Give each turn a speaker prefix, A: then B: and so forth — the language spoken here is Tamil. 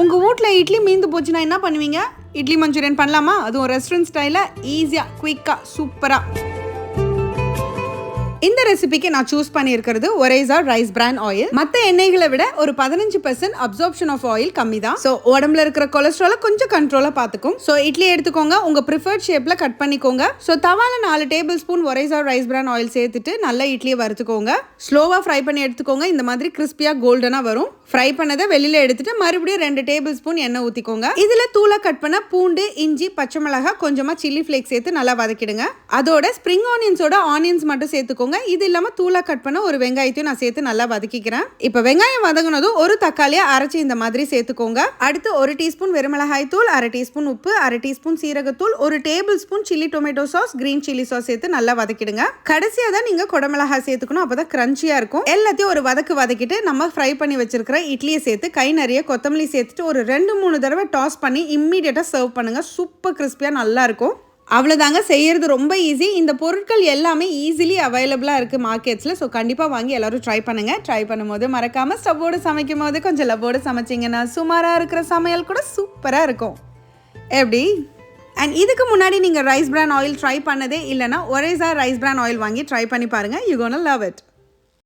A: உங்கள் வீட்டில் இட்லி மீந்து போச்சுன்னா என்ன பண்ணுவீங்க? இட்லி மஞ்சூரியன் பண்ணலாமா? அதுவும் ரெஸ்டாரண்ட் ஸ்டைலில் ஈஸியாக குயிக்காக சூப்பராக. இந்த ரெசிபிக்கு நான் சூஸ் பண்ணியிருக்கிறது ஒரேசா ரைஸ் பிரான் ஆயில். மற்ற எண்ணெய்களை விட ஒரு 15% அப்சார்ப்ஷன் ஆஃப் ஆயில் கம்மி தான். ஸோ உடம்புல இருக்கிற கொலஸ்ட்ராலை கொஞ்சம் கண்ட்ரோலாக பார்த்துக்கும். ஸோ இட்லி எடுத்துக்கோங்க, உங்கள் ப்ரிஃபர்ட் ஷேப்பில் கட் பண்ணிக்கோங்க. ஸோ தவால 4 டேபிள் ஸ்பூன் ஒரேசா ரைஸ் பிரான் ஆயில் சேர்த்துட்டு நல்லா இட்லியை வறுத்துக்கோங்க. ஸ்லோவாக ஃப்ரை பண்ணி எடுத்துக்கோங்க. இந்த மாதிரி கிறிஸ்பியாக கோல்டனாக வரும். ஃப்ரை பண்ணதை வெளியில் எடுத்துட்டு மறுபடியும் 2 டேபிள் ஸ்பூன் எண்ணெய் ஊற்றிக்கோங்க. இதில் தூளாக கட் பண்ண பூண்டு, இஞ்சி, பச்சை மிளகாய், கொஞ்சமாக சில்லி ஃப்ளேக்ஸ் சேர்த்து நல்லா வதக்கிடுங்க. அதோட ஸ்ப்ரிங் ஆனியன்ஸோட ஆனியன்ஸ் மட்டும் சேர்த்துக்கோங்க. இது இல்லாமல் தூளாக கட் பண்ண ஒரு வெங்காயத்தையும் நான் சேர்த்து நல்லா வதக்கிக்கிறேன். இப்போ வெங்காயம் வதங்கினதும் ஒரு தக்காளியை அரைச்சி இந்த மாதிரி சேர்த்துக்கோங்க. அடுத்து 1 டீஸ்பூன் வெறுமிளகாய் தூள், 1/2 டீஸ்பூன் உப்பு, 1/2 டீஸ்பூன் சீரகத்தூள், 1 table spoon chilli tomato sauce, green chilli sauce சேர்த்து நல்லா வதக்கிடுங்க. கடைசியாக தான் நீங்கள் குடமிளகாய் சேர்த்துக்கணும், அப்போதான் கிரன்ச்சியாக இருக்கும். எல்லாத்தையும் ஒரு வதக்கிட்டு நம்ம ஃப்ரை பண்ணி வச்சிருக்கிற இட்லியை சேர்த்து கை நிறைய கொத்தமல்லி சேர்த்துட்டு ஒரு 2-3 தடவை டாஸ் பண்ணி இம்மீடியட்டாக சர்வ் பண்ணுங்க. சூப்பர் கிறிஸ்பியாக நல்லா இருக்கும். அவ்வளோதாங்க, செய்யறது ரொம்ப ஈஸி. இந்த பொருட்கள் எல்லாமே ஈஸிலி அவைலபிளாக இருக்குது மார்க்கெட்ஸில். ஸோ கண்டிப்பாக வாங்கி எல்லோரும் ட்ரை பண்ணுங்கள். ட்ரை பண்ணும்போது மறக்காமல் ஸ்டவ்வோடு சமைக்கும் போது கொஞ்சம் லவ்வோடு சமைச்சிங்கன்னா சுமாராக இருக்கிற சமையல் கூட சூப்பராக இருக்கும். எப்படி? அண்ட் இதுக்கு முன்னாடி நீங்கள் ரைஸ் பிரான் ஆயில் ட்ரை பண்ணதே இல்லைனா ஒரேசா ரைஸ் பிரான் ஆயில் வாங்கி ட்ரை பண்ணி பாருங்கள். You gonna love it.